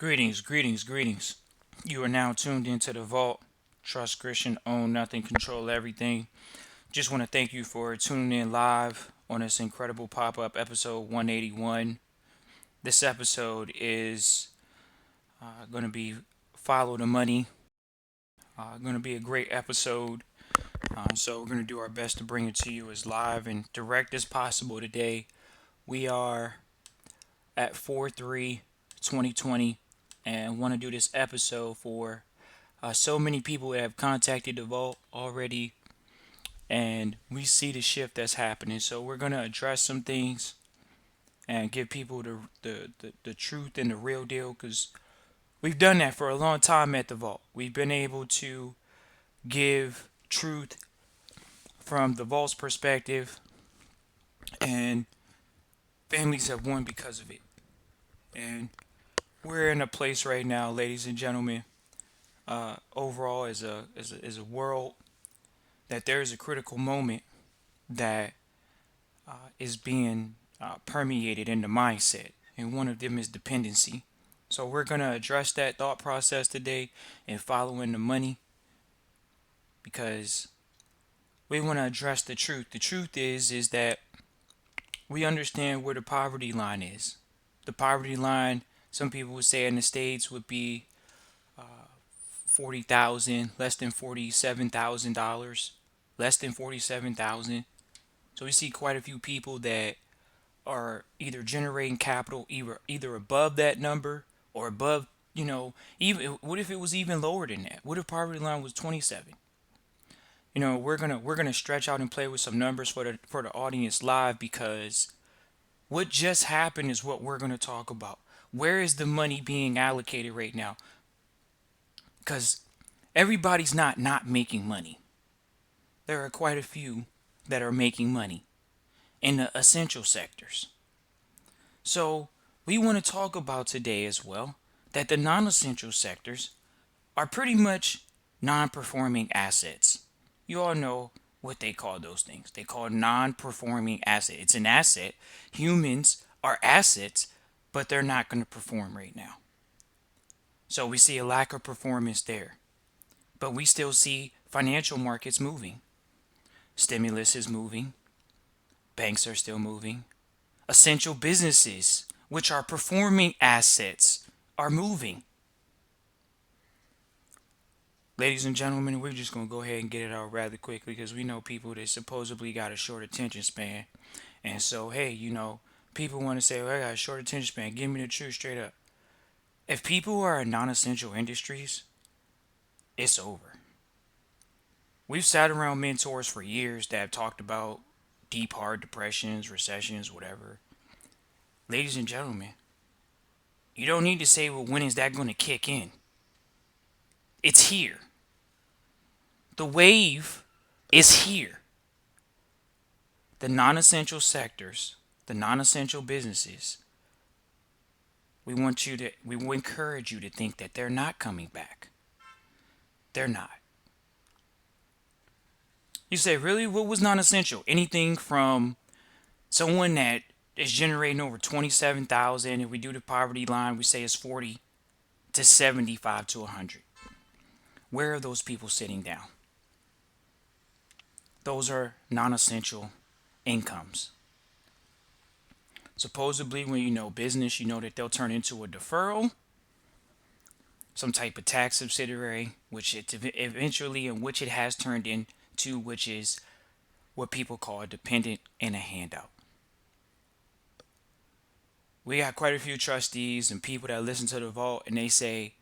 Greetings, greetings, greetings. You are now tuned into the Vault. Trust Christian, own nothing, control everything. Just want to thank you for tuning in live on this incredible pop up episode 181. This episode is going to be Follow the Money. Going to be a great episode. So, we're going to do our best to bring it to you as live and direct as possible today. We are at 4/3 2020 and want to do this episode for so many people that have contacted the vault already, and we see the shift that's happening. So we're gonna address some things and give people the truth and the real deal, because we've done that for a long time at the vault. We've been able to give truth from the vault's perspective, and families have won because of it. And we're in a place right now, ladies and gentlemen, overall as a world, that there is a critical moment that is being permeated in the mindset, and one of them is dependency. So we're gonna address that thought process today and following the money, because we want to address the truth. The truth is that we understand where the poverty line is. The poverty line, some people would say in the states, would be 40,000, less than $47,000, less than 47,000. So we see quite a few people that are either generating capital either above that number or above, even what if it was even lower than that? What if poverty line was 27? We're gonna stretch out and play with some numbers for the audience live, because what just happened is what we're gonna talk about. Where is the money being allocated right now? Because everybody's not making money. There are quite a few that are making money in the essential sectors. So, we want to talk about today as well that the non essential sectors are pretty much non performing assets. You all know what they call those things. They call non performing asset. It's an asset. Humans are assets, but they're not going to perform right now. So, we see a lack of performance there. But we still see financial markets moving. Stimulus is moving. Banks are still moving. Essential businesses, which are performing assets, are moving. Ladies and gentlemen, we're just going to go ahead and get it out rather quickly, because we know people that supposedly got a short attention span. And so, hey, people want to say, well, I got a short attention span. Give me the truth straight up. If people are in non essential industries, it's over. We've sat around mentors for years that have talked about deep, hard depressions, recessions, whatever. Ladies and gentlemen, you don't need to say, well, when is that going to kick in? It's here. The wave is here. The non essential sectors, the non essential businesses, we will encourage you to think that they're not coming back. They're not. You say, really? What was non essential? Anything from someone that is generating over 27,000, if we do the poverty line, we say it's 40, to 75 to 100. Where are those people sitting down? Those are non essential incomes. Supposedly, when you know business, you know that they'll turn into a deferral, some type of tax subsidiary, which it eventually, in which it has turned into, which is what people call a dependent and a handout. We got quite a few trustees and people that listen to the vault, and they say,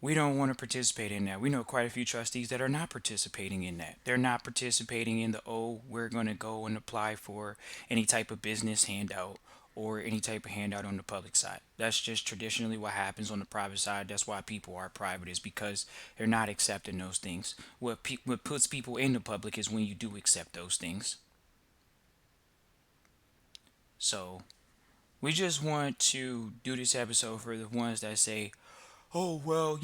we don't want to participate in that. We know quite a few trustees that are not participating in that. They're not participating in the, oh, we're going to go and apply for any type of business handout or any type of handout on the public side. That's just traditionally what happens on the private side. That's why people are private, is because they're not accepting those things. What puts people in the public is when you do accept those things. So we just want to do this episode for the ones that say, oh, well,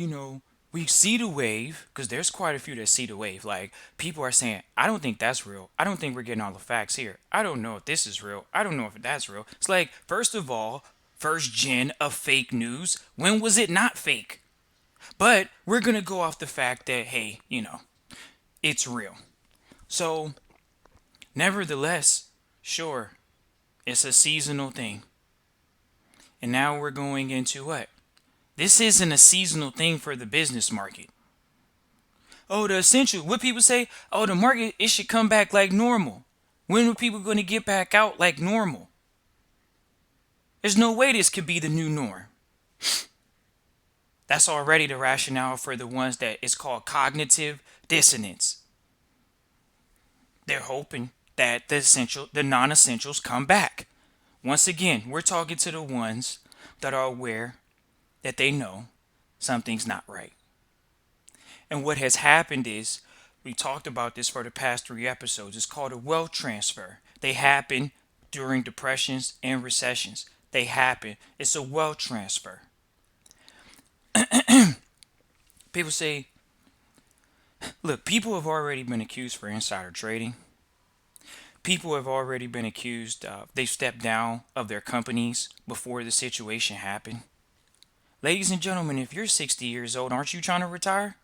we see the wave, because there's quite a few that see the wave. Like, people are saying, I don't think that's real. I don't think we're getting all the facts here. I don't know if this is real. I don't know if that's real. It's like, first of all, first gen of fake news. When was it not fake? But we're going to go off the fact that, hey, it's real. So, nevertheless, sure, it's a seasonal thing. And now we're going into what? This isn't a seasonal thing for the business market. Oh, the essential. What people say? Oh, the market, it should come back like normal. When are people going to get back out like normal? There's no way this could be the new norm. That's already the rationale for the ones that is called cognitive dissonance. They're hoping that the non-essentials come back. Once again, we're talking to the ones that are aware that they know something's not right. And what has happened is, we talked about this for the past 3 episodes. It's called a wealth transfer. They happen during depressions and recessions. They happen. It's a wealth transfer. People say, look, people have already been accused for insider trading. People have already been accused, they've stepped down of their companies before the situation happened. Ladies and gentlemen, if you're 60 years old, aren't you trying to retire?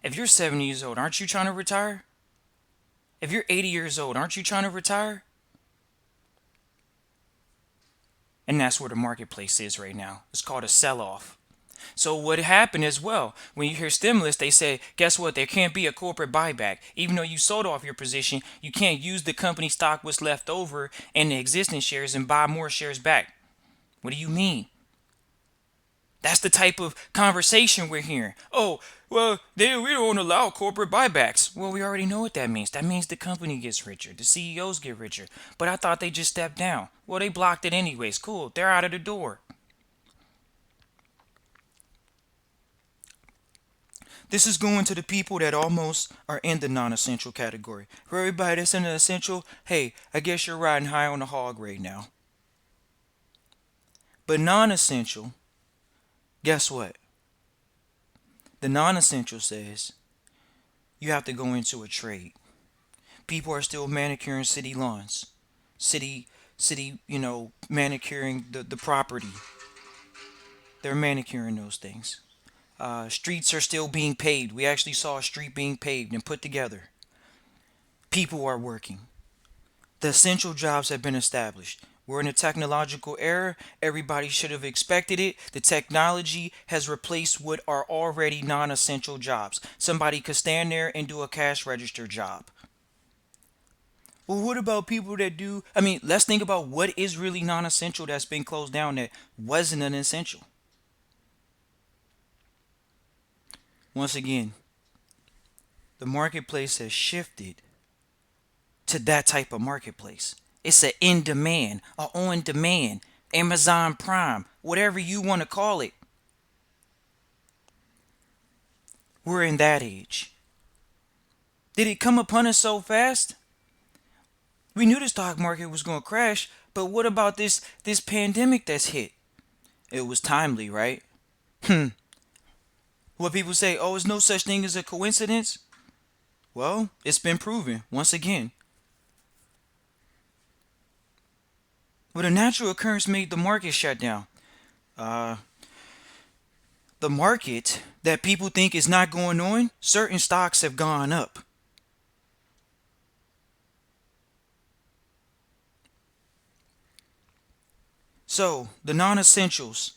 If you're 70 years old, aren't you trying to retire? If you're 80 years old, aren't you trying to retire? And that's where the marketplace is right now. It's called a sell-off. So what happened as well, when you hear stimulus, they say, guess what? There can't be a corporate buyback. Even though you sold off your position, you can't use the company stock, what's left over, and the existing shares and buy more shares back. What do you mean? That's the type of conversation we're hearing. Oh, well, we don't allow corporate buybacks. Well, we already know what that means. That means the company gets richer. The CEOs get richer. But I thought they just stepped down. Well, they blocked it anyways. Cool. They're out of the door. This is going to the people that almost are in the non-essential category. For everybody that's in the essential, hey, I guess you're riding high on the hog right now. But non-essential, guess what? The non-essential says you have to go into a trade. People are still manicuring city lawns, city, manicuring the property. They're manicuring those things. Streets are still being paved. We actually saw a street being paved and put together. People are working. The essential jobs have been established. We're in a technological era. Everybody should have expected it. The technology has replaced what are already non essential jobs. Somebody could stand there and do a cash register job. Well, what about people that do? I mean, let's think about what is really non essential that's been closed down that wasn't an essential. Once again, the marketplace has shifted to that type of marketplace. It's an in demand, a on demand, Amazon Prime, whatever you want to call it. We're in that age. Did it come upon us so fast? We knew the stock market was going to crash, but what about this pandemic that's hit? It was timely, right? What people say, oh, it's no such thing as a coincidence. Well, it's been proven once again. But a natural occurrence made the market shut down. The market that people think is not going on, certain stocks have gone up. So, the non essentials.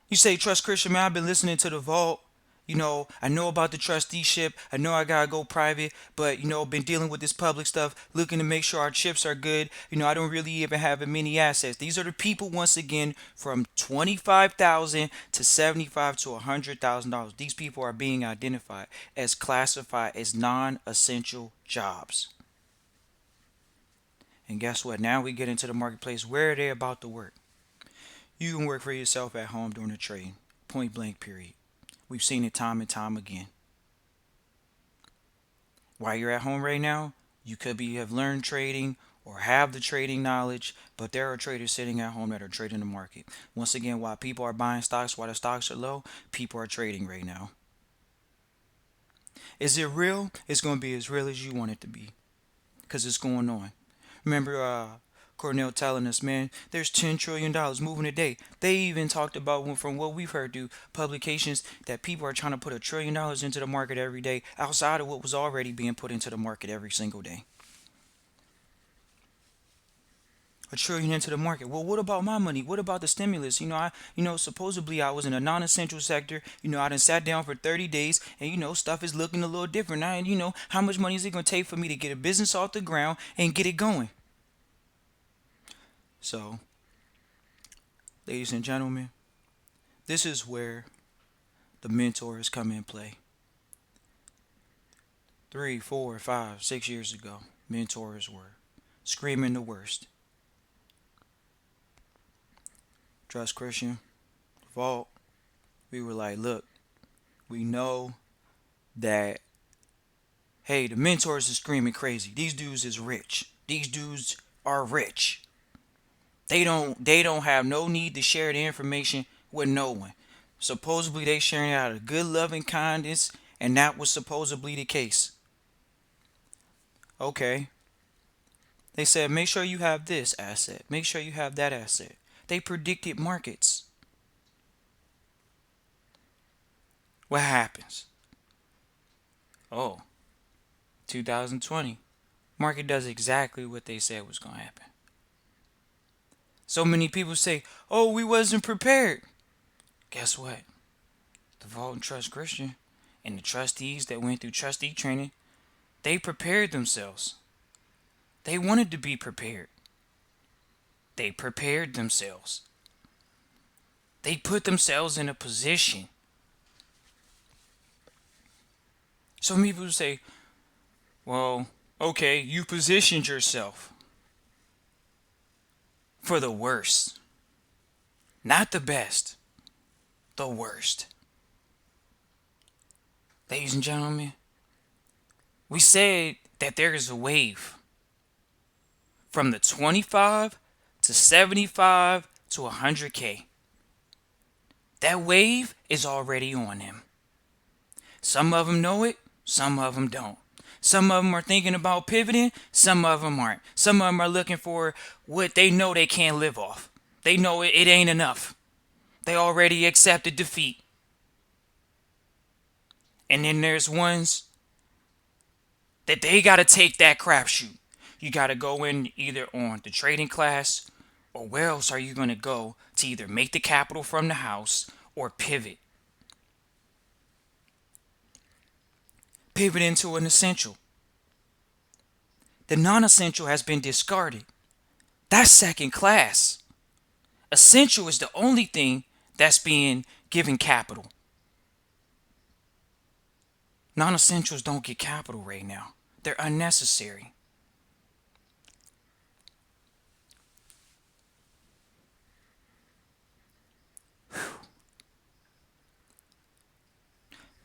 You say, Trust Christian, man, I've been listening to the vault. I know about the trusteeship. I know I gotta go private, but been dealing with this public stuff, looking to make sure our chips are good. I don't really even have many assets. These are the people once again from 25,000 to 75 to $100,000. These people are being identified as classified as non-essential jobs. And guess what? Now we get into the marketplace. Where are they about to work? You can work for yourself at home during the trade. Point blank, period. We've seen it time and time again. While you're at home right now, you could have learned trading or have the trading knowledge, but there are traders sitting at home that are trading the market. Once again, while people are buying stocks, while the stocks are low, people are trading right now. Is it real? It's going to be as real as you want it to be because it's going on. Remember, Cornell telling us, man, there's $10 trillion moving a day. They even talked about, from what we've heard through publications, that people are trying to put $1 trillion into the market every day outside of what was already being put into the market every single day. $1 trillion into the market. Well, what about my money? What about the stimulus? Supposedly I was in a non-essential sector. I done sat down for 30 days, and stuff is looking a little different now. And how much money is it gonna take for me to get a business off the ground and get it going? So, ladies and gentlemen, this is where the mentors come in play. 3, 4, 5, 6 years ago, mentors were screaming the worst. Trust Christian, Vault, we were like, look, we know that, hey, the mentors are screaming crazy. These dudes is rich. These dudes are rich. They don't have no need to share the information with no one. Supposedly they sharing it out of good loving kindness, and that was supposedly the case. Okay. They said make sure you have this asset. Make sure you have that asset. They predicted markets. What happens? Oh, 2020. Market does exactly what they said was going to happen. So many people say, "Oh, we wasn't prepared." Guess what? The Vault and Trust Christian and the trustees that went through trustee training, they prepared themselves. They wanted to be prepared. They prepared themselves. They put themselves in a position. Some people say, well, okay, you positioned yourself for the worst. Not the best, the worst. Ladies and gentlemen, we said that there is a wave from the 25 to 75 to 100K. That wave is already on them. Some of them know it, some of them don't. Some of them are thinking about pivoting, some of them aren't. Some of them are looking for what they know they can't live off. They know it ain't enough. They already accepted defeat. And then there's ones that they got to take that crapshoot. You got to go in either on the trading class, or where else are you going to go to either make the capital from the house or pivot? Pivot into an essential. The non-essential has been discarded. That's second class. Essential is the only thing that's being given capital. Non-essentials don't get capital right now. They're unnecessary.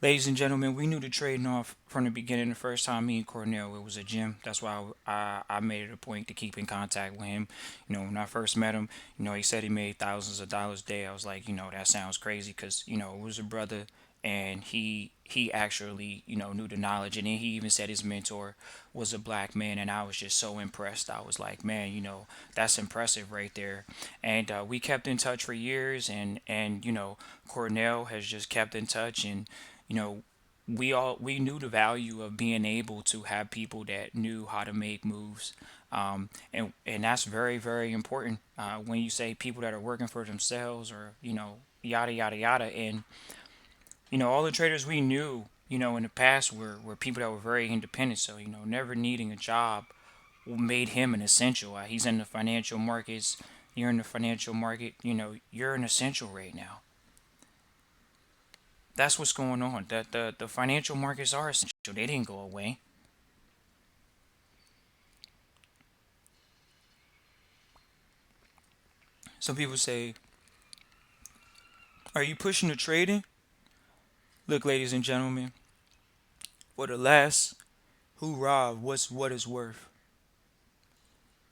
Ladies and gentlemen, we knew the trading off from the beginning. The first time me and Cornell, it was a gym. That's why I made it a point to keep in contact with him. When I first met him, he said he made thousands of dollars a day. I was like, that sounds crazy because, it was a brother, and he actually, knew the knowledge. And then he even said his mentor was a black man, and I was just so impressed. I was like, man, that's impressive right there. And we kept in touch for years, and Cornell has just kept in touch, and you know we knew the value of being able to have people that knew how to make moves, and that's very, very important when you say people that are working for themselves, or yada yada yada. And all the traders we knew in the past were people that were very independent, so never needing a job made him an essential. He's in the financial markets. You're in the financial market. You're an essential right now. That's what's going on. That the financial markets are essential. They didn't go away. Some people say, "Are you pushing the trading?" Look, ladies and gentlemen, for the last hoorah of what's what is worth,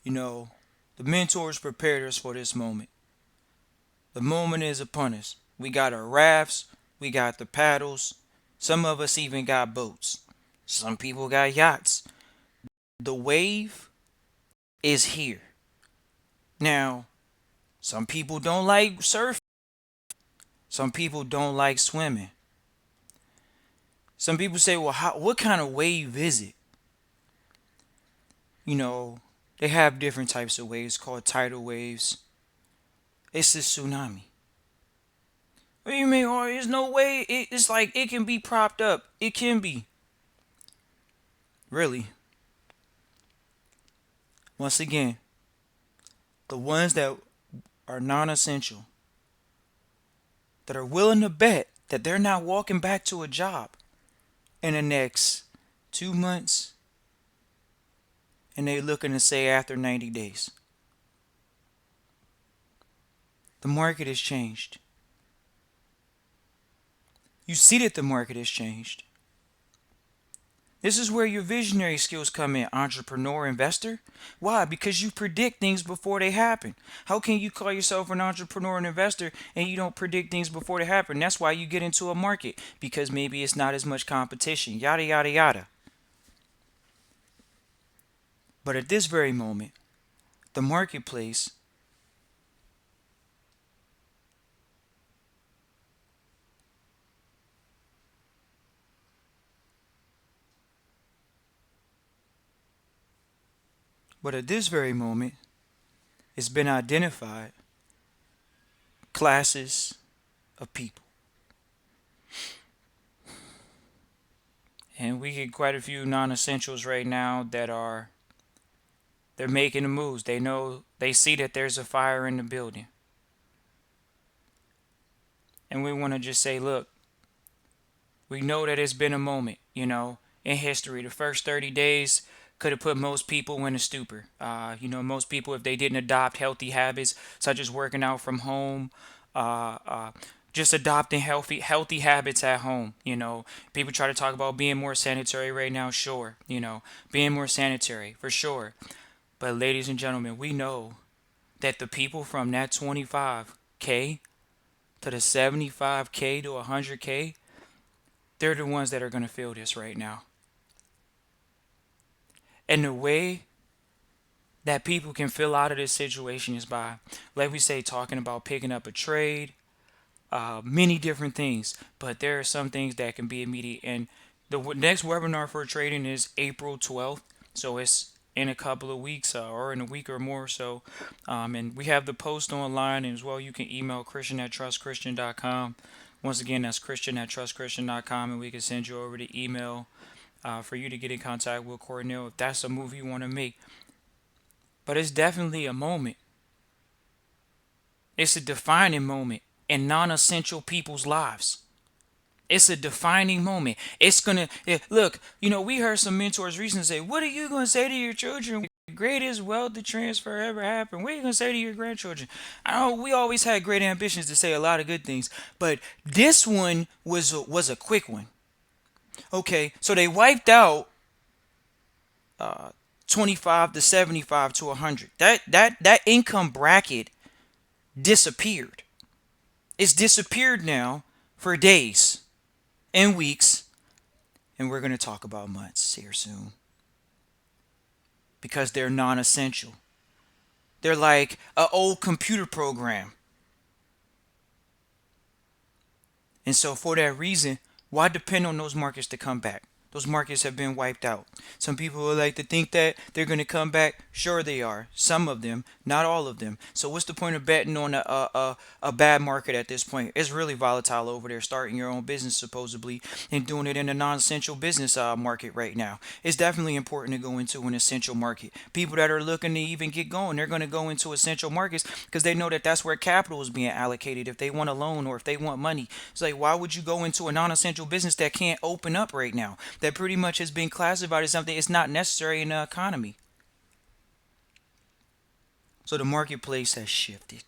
you know, the mentors prepared us for this moment. The moment is upon us. We got our rafts, we got the paddles. Some of us even got boats. Some people got yachts. The wave is here. Now, some people don't like surfing. Some people don't like swimming. Some people say, well, what kind of wave is it? You know, they have different types of waves called tidal waves. It's a tsunami. What do you mean? Oh, there's no way. It's like it can be propped up. It can be. Really. Once again, the ones that are non essential, that are willing to bet that they're not walking back to a job in the next 2 months, and they're looking to say after 90 days. The market has changed. You see that the market has changed. This is where your visionary skills come in, entrepreneur, investor. Why? Because you predict things before they happen. How can you call yourself an entrepreneur and investor and you don't predict things before they happen? That's why you get into a market, because maybe it's not as much competition, yada, yada, yada. But at this very moment, the marketplace, but at this very moment, it's been identified classes of people. And we get quite a few non-essentials right now that are they're making the moves. They know they see that there's a fire in the building. And we want to just say, look, we know that it's been a moment, in history. The first 30 days could have put most people in a stupor. Most people, if they didn't adopt healthy habits, such as working out from home, just adopting healthy habits at home. People try to talk about being more sanitary right now. Sure, being more sanitary for sure. But ladies and gentlemen, we know that the people from that 25K to the 75K to 100K, they're the ones that are going to feel this right now. And the way that people can feel out of this situation is by, like we say, talking about picking up a trade, many different things. But there are some things that can be immediate. And the next webinar for trading is April 12th. So it's in a couple of weeks, or in a week or more. So, and we have the post online, and as well, you can email christian@trustchristian.com. Once again, that's christian@trustchristian.com, and we can send you over the email for you to get in contact with Cornell if that's a move you want to make. But it's definitely a moment. It's a defining moment in non-essential people's lives. It's a defining moment. It's gonna look. We heard some mentors recently say, "What are you gonna say to your children? The greatest wealth transfer ever happened. What are you gonna say to your grandchildren?" I know we always had great ambitions to say a lot of good things, but this one was a quick one. Okay, so they wiped out 25 to 75 to 100. That income bracket disappeared. It's disappeared now for days and weeks, and we're going to talk about months here soon, because they're non-essential. They're like an old computer program. And so for that reason, why depend on those markets to come back? Those markets have been wiped out. Some people would like to think that they're going to come back. Sure, they are. Some of them, not all of them. So what's the point of betting on a bad market at this point? It's really volatile over there. Starting your own business supposedly and doing it in a non-essential business market right now. It's definitely important to go into an essential market. People that are looking to even get going, they're going to go into essential markets because they know that that's where capital is being allocated. If they want a loan or if they want money, it's like, why would you go into a non-essential business that can't open up right now? That pretty much has been classified as something it's not necessary in the economy. So the marketplace has shifted.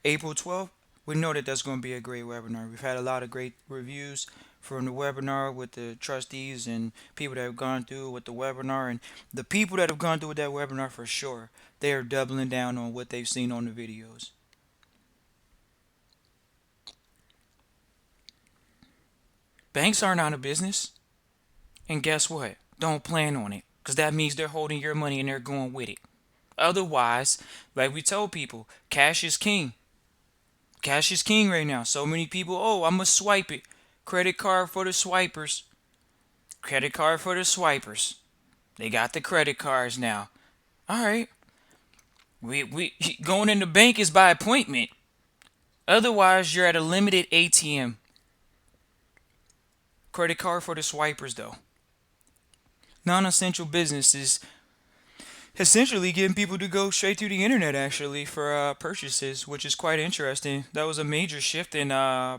April 12th, we know that that's going to be a great webinar. We've had a lot of great reviews from the webinar with the trustees and people that have gone through with the webinar. And the people that have gone through with that webinar, for sure, they are doubling down on what they've seen on the videos. Banks aren't out of business. And guess what? Don't plan on it, because that means they're holding your money and they're going with it. Otherwise, like we tell people, cash is king. Cash is king right now. So many people, oh, I'm going to swipe it. Credit card for the swipers. Credit card for the swipers. They got the credit cards now. All right. We going in the bank is by appointment. Otherwise, you're at a limited ATM. Credit card for the swipers, though. Non-essential businesses essentially getting people to go straight to the internet actually for purchases, which is quite interesting. That was a major shift in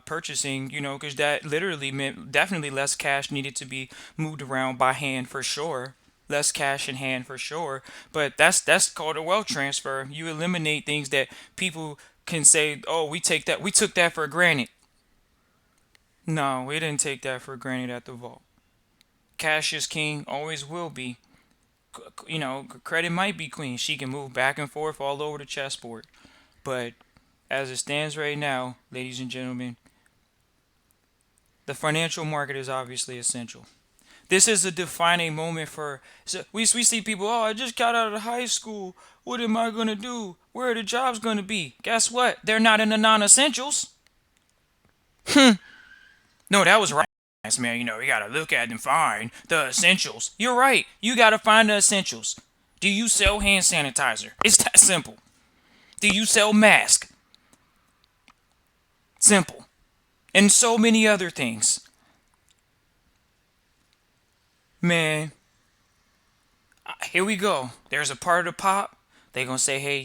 purchasing, because that literally meant definitely less cash needed to be moved around by hand for sure. Less cash in hand for sure, but that's called a wealth transfer. You eliminate things that people can say, "Oh, we took that for granted." No, we didn't take that for granted at the vault. Cash is king, always will be. Credit might be queen. She can move back and forth all over the chessboard. But as it stands right now, ladies and gentlemen, the financial market is obviously essential. This is a defining moment for. So we see people. Oh, I just got out of high school. What am I gonna do? Where are the jobs gonna be? Guess what? They're not in the non-essentials. No, that was right. Man, you gotta look at and find the essentials. You're right. You gotta find the essentials. Do you sell hand sanitizer? It's that simple. Do you sell masks? Simple. And so many other things. Man, here we go. There's a part of the pop. They gonna say, hey,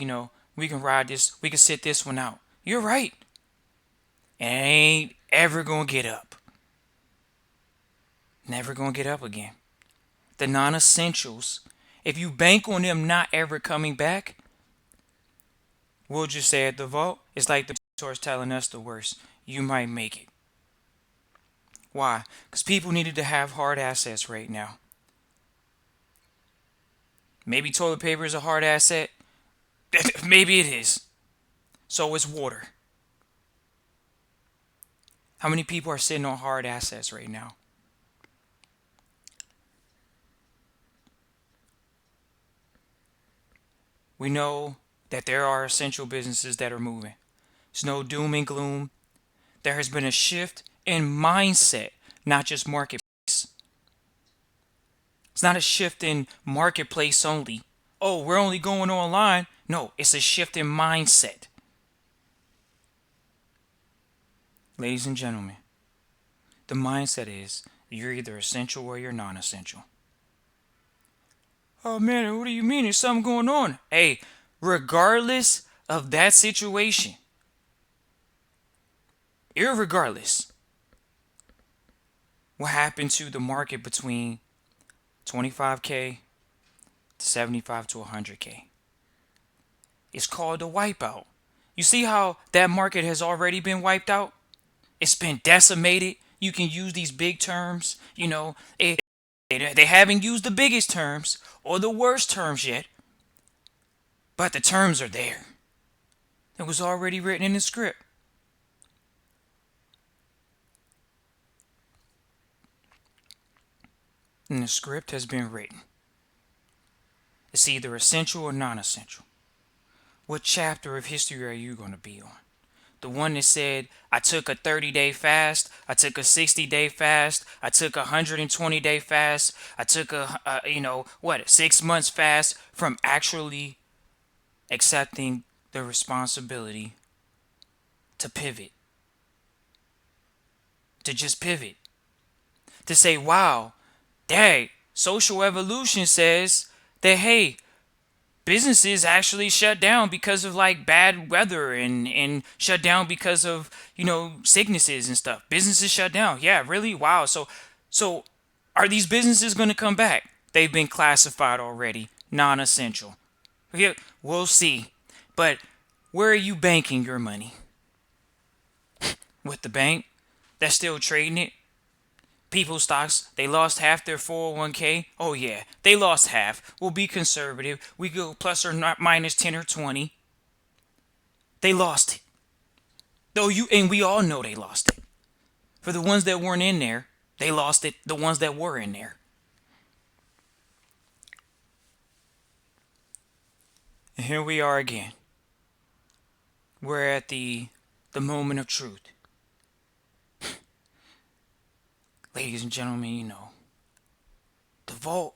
we can ride this. We can sit this one out. You're right. And it ain't ever gonna get up. Never gonna get up again. The non-essentials, if you bank on them not ever coming back, we'll just say at the vault, it's like the source telling us the worst. You might make it. Why? Because people needed to have hard assets right now. Maybe toilet paper is a hard asset. Maybe it is. So is water. How many people are sitting on hard assets right now? We know that there are essential businesses that are moving. It's no doom and gloom. There has been a shift in mindset, not just marketplace. It's not a shift in marketplace only. Oh, we're only going online. No, it's a shift in mindset. Ladies and gentlemen, the mindset is you're either essential or you're non essential. Oh man, what do you mean? There's something going on. Hey, regardless of that situation, irregardless, what happened to the market between 25K to 75 to 100K? It's called a wipeout. You see how that market has already been wiped out? It's been decimated. You can use these big terms. They haven't used the biggest terms or the worst terms yet, but the terms are there. It was already written in the script. And the script has been written. It's either essential or non-essential. What chapter of history are you going to be on? The one that said, I took a 30-day fast, I took a 60-day fast, I took a 120-day fast, I took a 6 months fast from actually accepting the responsibility to pivot, to just pivot, to say, wow, dang, social evolution says that, hey, businesses actually shut down because of like bad weather and shut down because of sicknesses and stuff. Businesses shut down. Yeah, really? Wow. So are these businesses going to come back? They've been classified already non-essential. Yeah, we'll see. But where are you banking your money? With the bank that's still trading it? People's stocks, they lost half their 401k. Oh yeah, they lost half. We'll be conservative. We go plus or not minus 10 or 20. They lost it. And we all know they lost it. For the ones that weren't in there, they lost it. The ones that were in there. And here we are again. We're at the moment of truth. Ladies and gentlemen, the vault,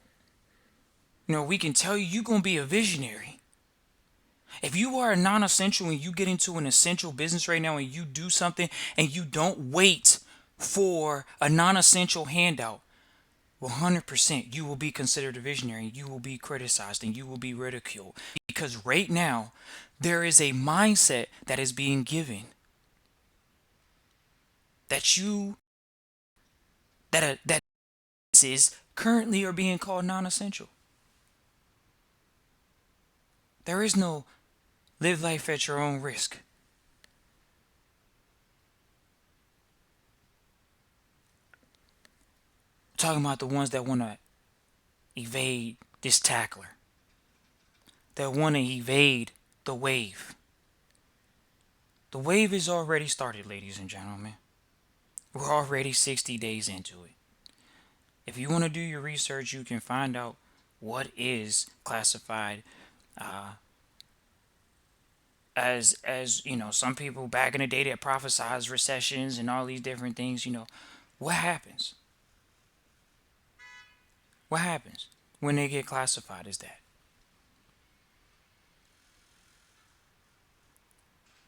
we can tell you you're going to be a visionary. If you are a non-essential and you get into an essential business right now and you do something and you don't wait for a non-essential handout, 100% you will be considered a visionary. You will be criticized and you will be ridiculed because right now there is a mindset that is being given that you that is currently are being called non-essential. There is no live life at your own risk. I'm talking about the ones that want to evade this tackler, that want to evade the wave. The wave is already started, ladies and gentlemen. We're already 60 days into it. If you want to do your research, you can find out what is classified as some people back in the day that prophesized recessions and all these different things. What happens? What happens when they get classified as that?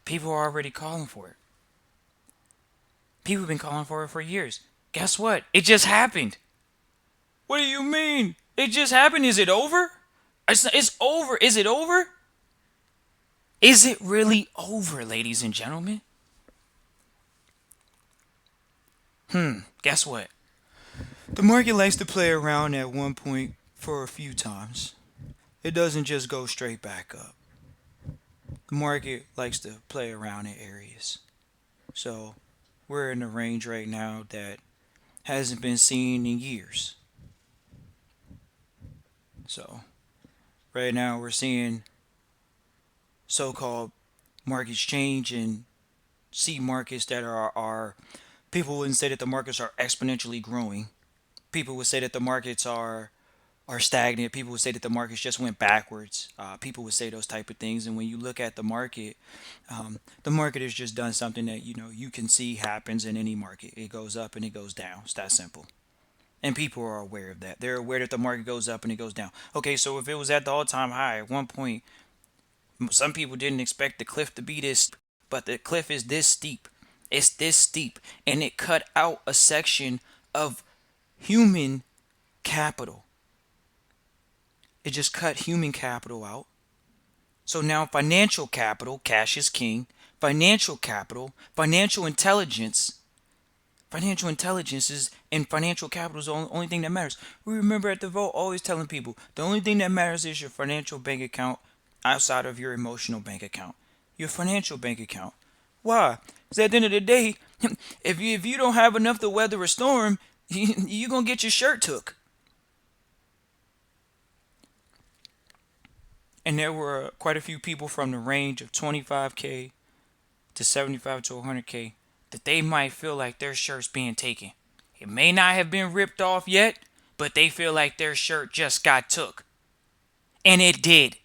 People are already calling for it. People have been calling for it for years. Guess what? It just happened. What do you mean? It just happened. Is it over? It's over. Is it over? Is it really over, ladies and gentlemen? Guess what? The market likes to play around at one point for a few times. It doesn't just go straight back up. The market likes to play around in areas. So we're in a range right now that hasn't been seen in years. So right now we're seeing so-called markets change and see markets that are people wouldn't say that the markets are exponentially growing. People would say that the markets are stagnant. People would say that the markets just went backwards. People would say those type of things. And when you look at the market has just done something that you can see happens in any market. It goes up and it goes down. It's that simple. And people are aware of that. They're aware that the market goes up and it goes down. Okay, so if it was at the all-time high at one point, some people didn't expect the cliff to be this, but the cliff is this steep. It's this steep, and it cut out a section of human capital. It just cut human capital out. So now financial capital, cash is king, financial capital, financial intelligence is and financial capital is the only thing that matters. We remember at the vote always telling people the only thing that matters is your financial bank account outside of your emotional bank account. Your financial bank account. Why? Because at the end of the day, if you don't have enough to weather a storm, you're going to get your shirt took. And there were quite a few people from the range of 25K to 75 to 100K that they might feel like their shirt's being taken. It may not have been ripped off yet, but they feel like their shirt just got took. And it did.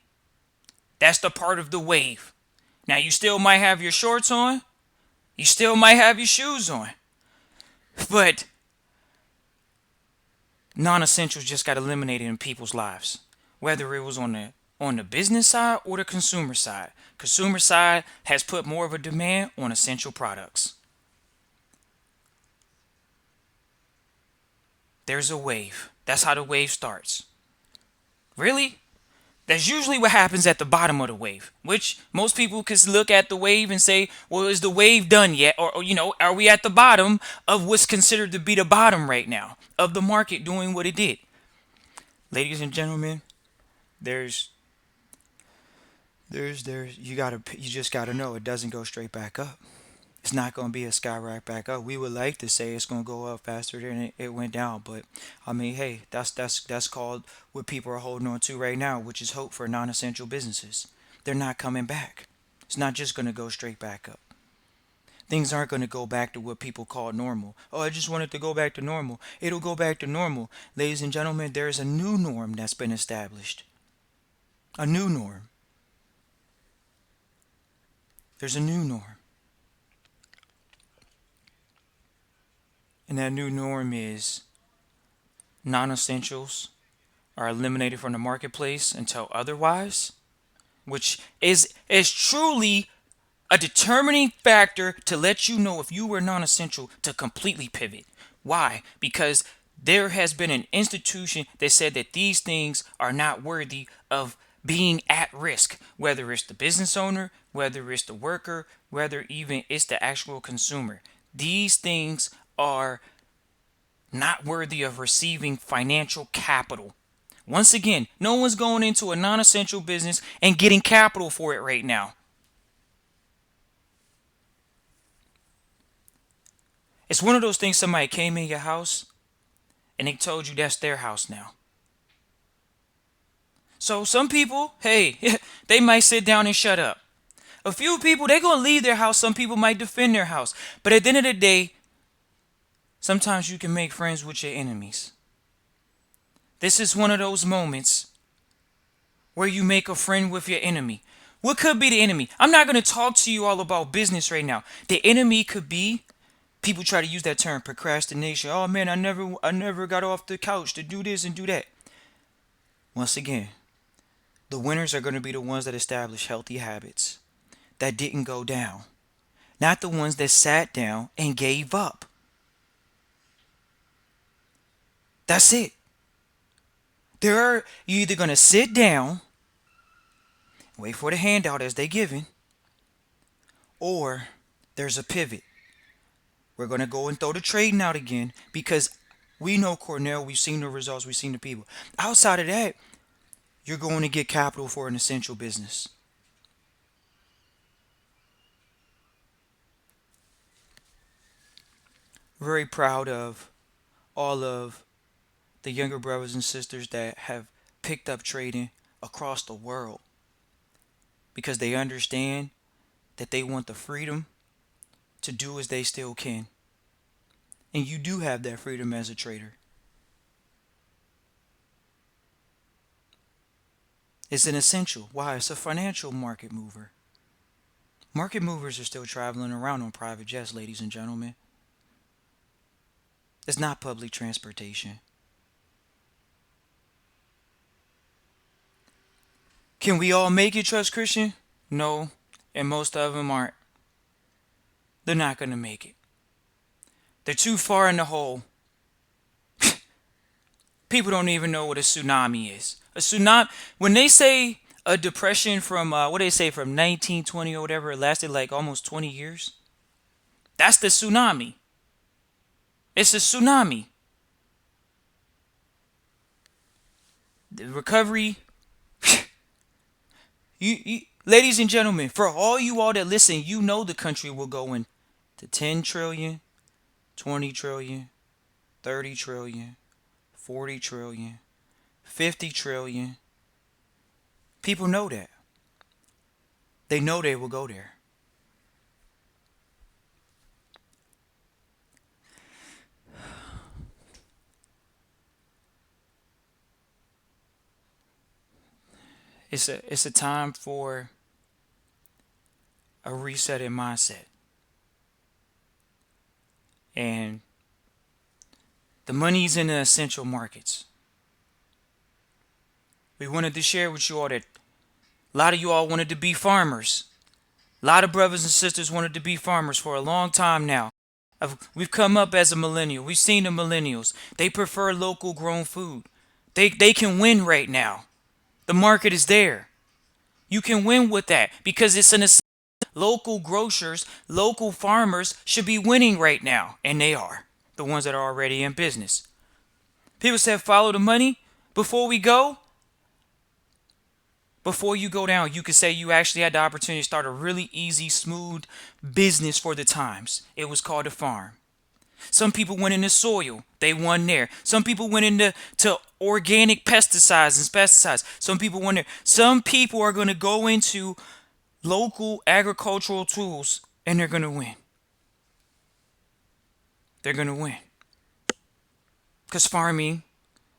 That's the part of the wave. Now you still might have your shorts on. You still might have your shoes on. But non-essentials just got eliminated in people's lives. Whether it was on the business side or the consumer side. Consumer side has put more of a demand on essential products. There's a wave. That's how the wave starts. Really? That's usually what happens at the bottom of the wave, which most people can look at the wave and say, well, is the wave done yet? Or are we at the bottom of what's considered to be the bottom right now of the market doing what it did? Ladies and gentlemen, there's you just gotta know it doesn't go straight back up. It's not going to be a skyrocket back up. We would like to say it's going to go up faster than it went down, but I mean, hey, that's called what people are holding on to right now, which is hope for non-essential businesses. They're not coming back. It's not just going to go straight back up. Things aren't going to go back to what people call normal. Oh, I just want it to go back to normal. It'll go back to normal. Ladies and gentlemen, there is a new norm that's been established. A new norm. There's a new norm. And that new norm is non essentials are eliminated from the marketplace until otherwise, which is truly a determining factor to let you know if you were non essential to completely pivot. Why? Because there has been an institution that said that these things are not worthy of being at risk, whether it's the business owner, whether it's the worker, whether even it's the actual consumer. These things are not worthy of receiving financial capital. Once again, no one's going into a non essential business and getting capital for it right now. It's one of those things somebody came in your house and they told you that's their house now. So some people, hey, they might sit down and shut up. A few people, they're going to leave their house. Some people might defend their house. But at the end of the day, sometimes you can make friends with your enemies. This is one of those moments where you make a friend with your enemy. What could be the enemy? I'm not going to talk to you all about business right now. The enemy could be, people try to use that term, procrastination. Oh man, I never got off the couch to do this and do that. Once again, the winners are going to be the ones that establish healthy habits that didn't go down, not the ones that sat down and gave up. That's it. You're either going to sit down, wait for the handout as they given, or there's a pivot. We're going to go and throw the trading out again because we know Cornell, we've seen the results, we've seen the people. Outside of that, you're going to get capital for an essential business. Very proud of all of the younger brothers and sisters that have picked up trading across the world because they understand that they want the freedom to do as they still can. And you do have that freedom as a trader. It's an essential. Why? It's a financial market mover. Market movers are still traveling around on private jets, ladies and gentlemen. It's not public transportation. Can we all make it, Trust Christian? No, and most of them aren't. They're not going to make it. They're too far in the hole. People don't even know what a tsunami is. A tsunami, when they say a depression from, what they say, from 1920 or whatever, it lasted like almost 20 years. That's the tsunami. It's a tsunami. The recovery, ladies and gentlemen, for all you all that listen, you know the country will go into 10 trillion, 20 trillion, 30 trillion, 40 trillion, 50 trillion. People know that. They know they will go there. It's a time for a reset in mindset. And the money's in the essential markets. We wanted to share with you all that a lot of you all wanted to be farmers. A lot of brothers and sisters wanted to be farmers for a long time now. We've come up as a millennial. We've seen the millennials. They prefer local grown food. They can win right now. The market is there. You can win with that because it's an local grocers, local farmers should be winning right now, and they are the ones that are already in business. People said follow the money. Before we go, before you go down, you could say you actually had the opportunity to start a really easy, smooth business for the times. It was called a farm. Some people went into soil. They won there. Some people went into organic pesticides and pesticides. Some people went there. Some people are going to go into local agricultural tools and they're going to win. They're going to win. Because farming,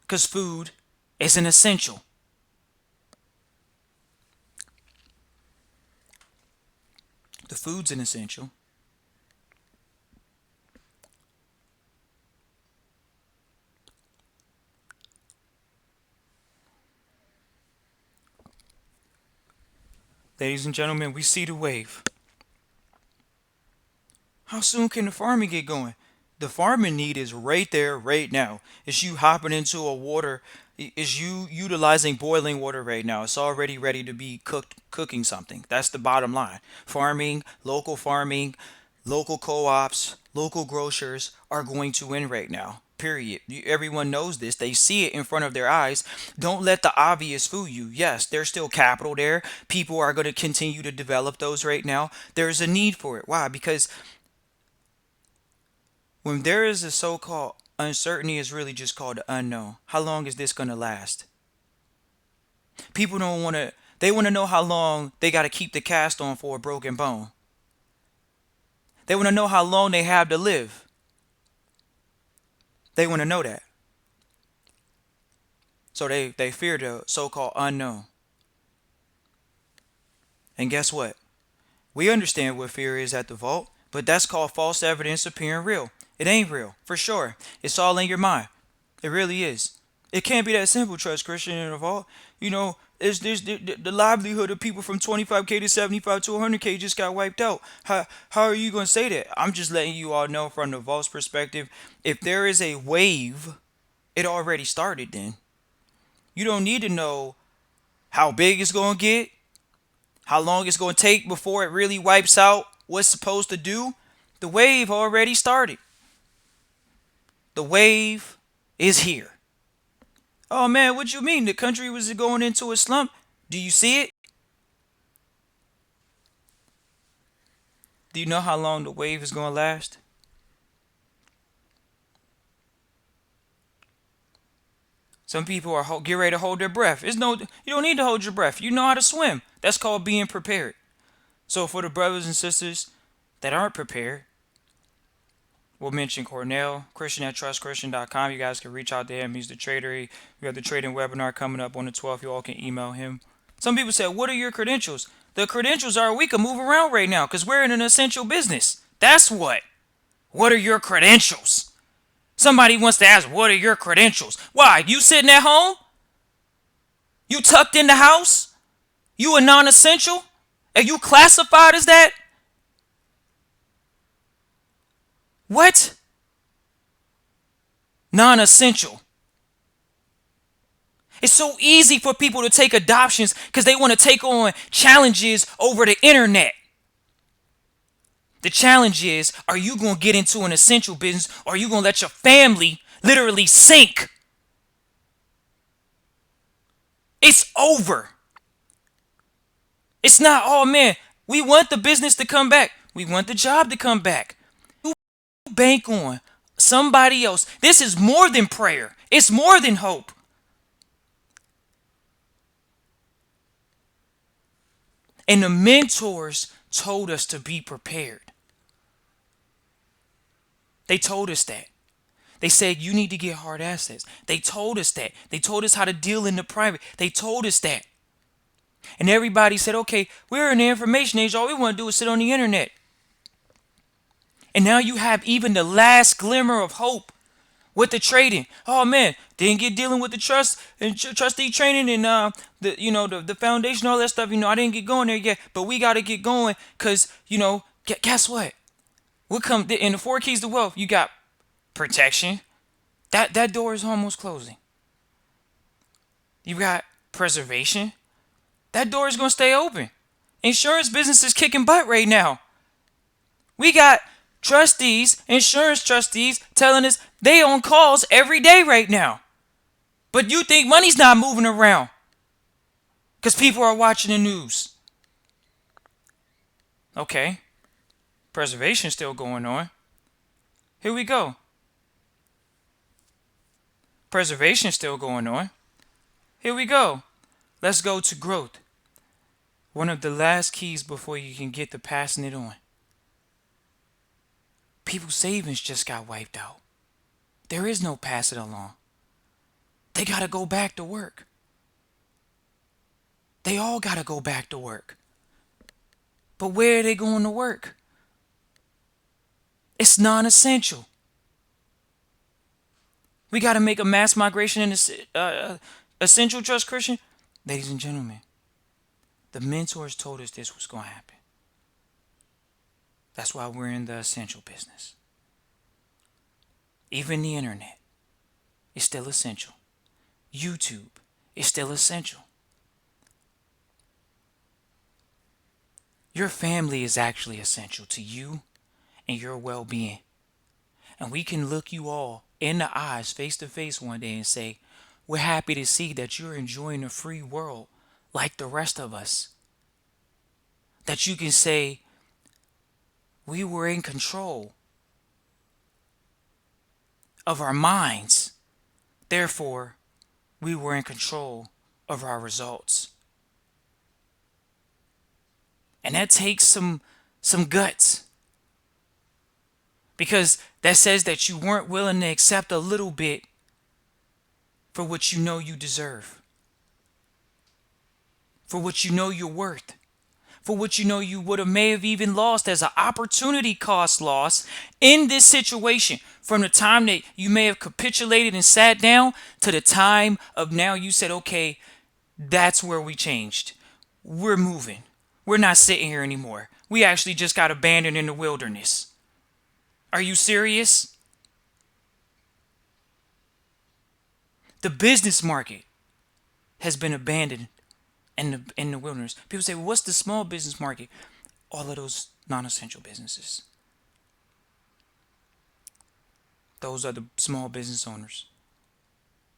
because food is an essential. The food's an essential. Ladies and gentlemen, we see the wave. How soon can the farming get going? The farming need is right there, right now. It's you hopping into a water. Is you utilizing boiling water right now. It's already ready to be cooking something. That's the bottom line. Farming, local co-ops, local grocers are going to win right now. Period. Everyone knows this. They see it in front of their eyes. Don't let the obvious fool you. Yes, there's still capital there. People are going to continue to develop those right now. There's a need for it. Why? Because when there is a so-called uncertainty, is really just called the unknown. How long is this going to last? People don't want to, they want to know how long they got to keep the cast on for a broken bone. They want to know how long they have to live. They want to know that. So they fear the so-called unknown. And guess what? We understand what fear is at the vault, but that's called false evidence appearing real. It ain't real, for sure. It's all in your mind. It really is. It can't be that simple, Trust Christian in the vault. You know, there's the livelihood of people from 25K to 75 to 100K just got wiped out. How are you going to say that? I'm just letting you all know from the vault's perspective, if there is a wave, it already started then. You don't need to know how big it's going to get, how long it's going to take before it really wipes out what's supposed to do. The wave already started. The wave is here. Oh man, what you mean? The country was going into a slump? Do you see it? Do you know how long the wave is going to last? Some people are get ready to hold their breath. You don't need to hold your breath. You know how to swim. That's called being prepared. So for the brothers and sisters that aren't prepared, we'll mention Cornell, Christian at trustchristian.com. You guys can reach out to him. He's the trader. We got the trading webinar coming up on the 12th. You all can email him. Some people say, what are your credentials? The credentials are we can move around right now because we're in an essential business. That's what. What are your credentials? Somebody wants to ask, what are your credentials? Why? You sitting at home? You tucked in the house? You a non-essential? Are you classified as that? What? Non-essential. It's so easy for people to take adoptions because they want to take on challenges over the internet. The challenge is, are you going to get into an essential business or are you going to let your family literally sink? It's over. It's not, oh man, we want the business to come back. We want the job to come back. You bank on somebody else. This is more than prayer. It's more than hope. And the mentors told us to be prepared. They told us that. They said you need to get hard assets. They told us that. They told us how to deal in the private. They told us that. And everybody said, okay, we're in the information age. All we want to do is sit on the internet. And now you have even the last glimmer of hope with the trading. Oh man, didn't get dealing with the trust and trustee training and the foundation, all that stuff. I didn't get going there yet, but we got to get going because guess what? We'll come in the 4 keys to wealth. You got protection. That door is almost closing. You got preservation. That door is going to stay open. Insurance business is kicking butt right now. We got trustees, insurance trustees telling us they on calls every day right now. But you think money's not moving around because people are watching the news. Okay. Preservation still going on. Here we go. Preservation still going on. Here we go. Let's go to growth. One of the last keys before you can get to passing it on. People's savings just got wiped out. There is no pass it along. They got to go back to work. They all got to go back to work. But where are they going to work? It's non-essential. We got to make a mass migration in essential, Trust Christian. Ladies and gentlemen, the mentors told us this was going to happen. That's why we're in the essential business. Even the internet is still essential. YouTube is still essential. Your family is actually essential to you and your well-being. And we can look you all in the eyes face to face one day and say, we're happy to see that you're enjoying a free world like the rest of us. That you can say, we were in control of our minds. Therefore, we were in control of our results. And that takes some guts. Because that says that you weren't willing to accept a little bit for what you know you deserve. For what you know you're worth. For what you know you may have even lost as an opportunity cost loss in this situation. From the time that you may have capitulated and sat down to the time of now you said, okay, that's where we changed. We're moving. We're not sitting here anymore. We actually just got abandoned in the wilderness. Are you serious? The business market has been abandoned in the wilderness. People say, well, what's the small business market? All of those non-essential businesses. Those are the small business owners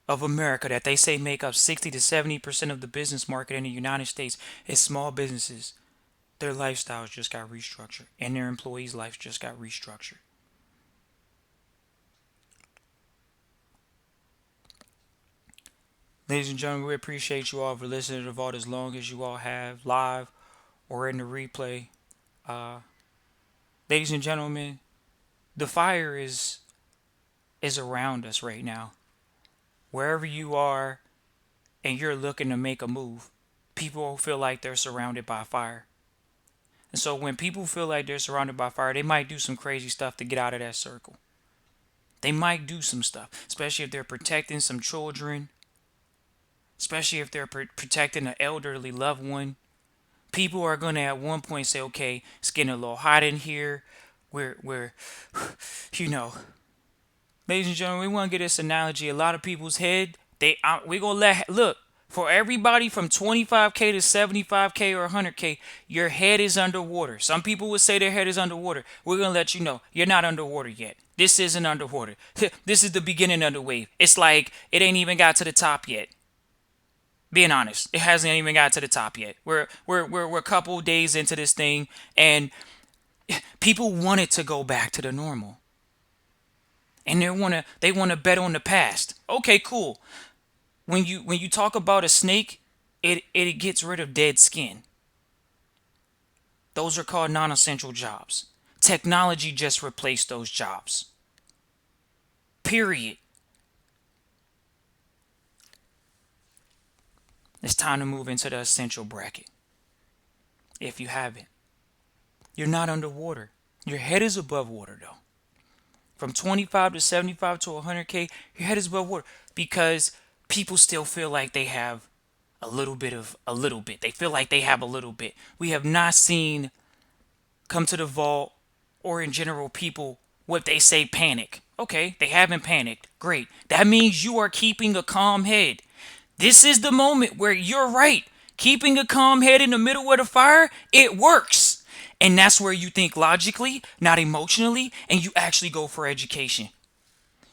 of America that they say make up 60 to 70% of the business market in the United States. Is small businesses. Their lifestyles just got restructured and their employees' lives just got restructured. Ladies and gentlemen, we appreciate you all for listening to Vault as long as you all have, live or in the replay. Uh, Ladies and gentlemen, the fire is around us right now. Wherever you are and you're looking to make a move, people feel like they're surrounded by fire. And so when people feel like they're surrounded by fire, they might do some crazy stuff to get out of that circle. They might do some stuff, especially if they're protecting some children, especially if they're protecting an elderly loved one. People are going to at one point say, okay, it's getting a little hot in here. We're you know, ladies and gentlemen, we want to get this analogy. A lot of people's head, we going to look, for everybody from 25K to 75K or 100K, your head is underwater. Some people would say their head is underwater. We're going to let you know, you're not underwater yet. This isn't underwater. This is the beginning of the wave. It's like it ain't even got to the top yet. Being honest, it hasn't even got to the top yet. We're a couple days into this thing, and people want it to go back to the normal. And they want to bet on the past. Okay, cool. When you talk about a snake, it gets rid of dead skin. Those are called non-essential jobs. Technology just replaced those jobs. Period. It's time to move into the essential bracket. If you haven't. You're not underwater. Your head is above water though. From 25 to 75 to 100K, your head is above water because people still feel like they have a little bit. They feel like they have a little bit. We have not seen come to the vault or in general people what they say panic. Okay, they haven't panicked. Great. That means you are keeping a calm head. This is the moment where you're right. Keeping a calm head in the middle of the fire, it works. And that's where you think logically, not emotionally, and you actually go for education.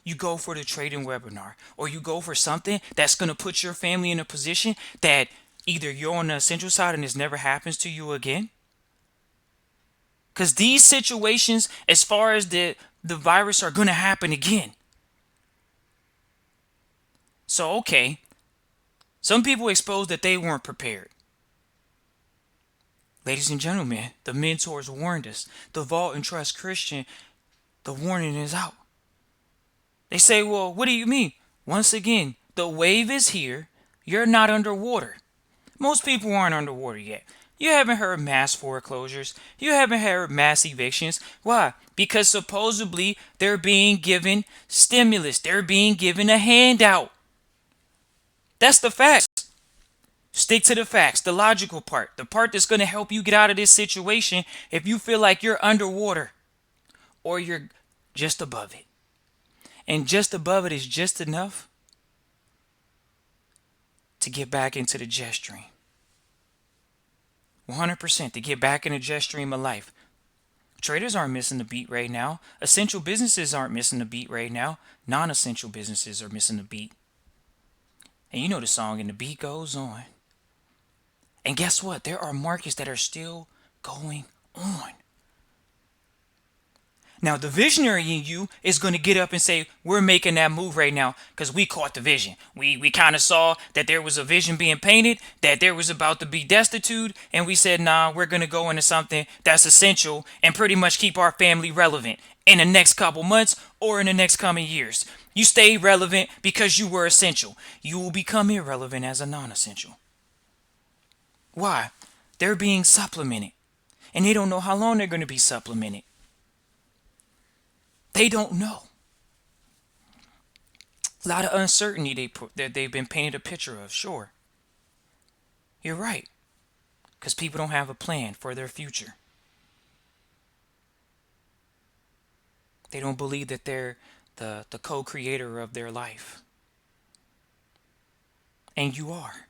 You go for the trading webinar, or you go for something that's going to put your family in a position that either you're on the essential side and this never happens to you again. Because these situations, as far as the virus, are going to happen again. So, okay. Some people exposed that they weren't prepared. Ladies and gentlemen, the mentors warned us. The Vault and Trust Christian, the warning is out. They say, well, what do you mean? Once again, the wave is here. You're not underwater. Most people aren't underwater yet. You haven't heard mass foreclosures. You haven't heard mass evictions. Why? Because supposedly they're being given stimulus. They're being given a handout. That's the facts. Stick to the facts, the logical part, the part that's going to help you get out of this situation if you feel like you're underwater or you're just above it. And just above it is just enough to get back into the jet stream. 100% to get back in the jet stream of life. Traders aren't missing the beat right now. Essential businesses aren't missing the beat right now. Non-essential businesses are missing the beat. And you know the song, and the beat goes on. And guess what? There are markets that are still going on. Now, the visionary in you is going to get up and say, we're making that move right now because we caught the vision. We kind of saw that there was a vision being painted, that there was about to be destitute, and we said, nah, we're going to go into something that's essential and pretty much keep our family relevant in the next couple months or in the next coming years. You stay relevant because you were essential. You will become irrelevant as a non-essential. Why? They're being supplemented, and they don't know how long they're going to be supplemented. They don't know. A lot of uncertainty that they've been painted a picture of, sure. You're right. Because people don't have a plan for their future. They don't believe that they're the co-creator of their life. And you are.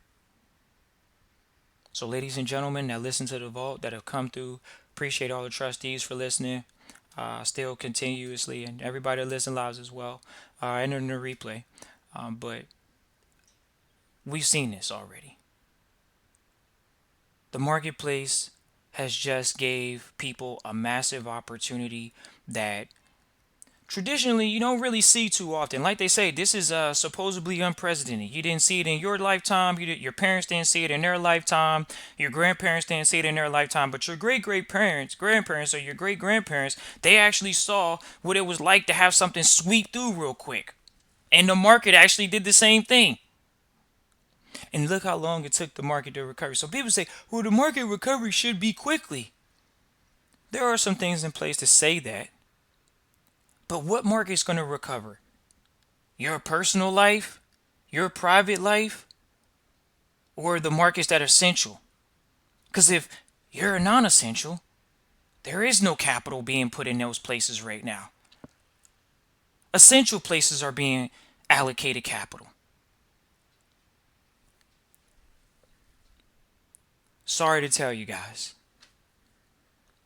So ladies and gentlemen that listen to the vault, that have come through, appreciate all the trustees for listening. Still continuously, and everybody that listens lives as well, and in the replay. But we've seen this already. The marketplace has just gave people a massive opportunity that traditionally you don't really see too often. Like they say, this is supposedly unprecedented. You didn't see it in your lifetime. Your parents didn't see it in their lifetime. Your grandparents didn't see it in their lifetime. But your grandparents, or your great grandparents, they actually saw what it was like to have something sweep through real quick. And the market actually did the same thing. And look how long it took the market to recover. So people say, well, the market recovery should be quickly. There are some things in place to say that. But what market's going to recover? Your personal life? Your private life? Or the markets that are essential? Because if you're a non-essential, there is no capital being put in those places right now. Essential places are being allocated capital. Sorry to tell you guys.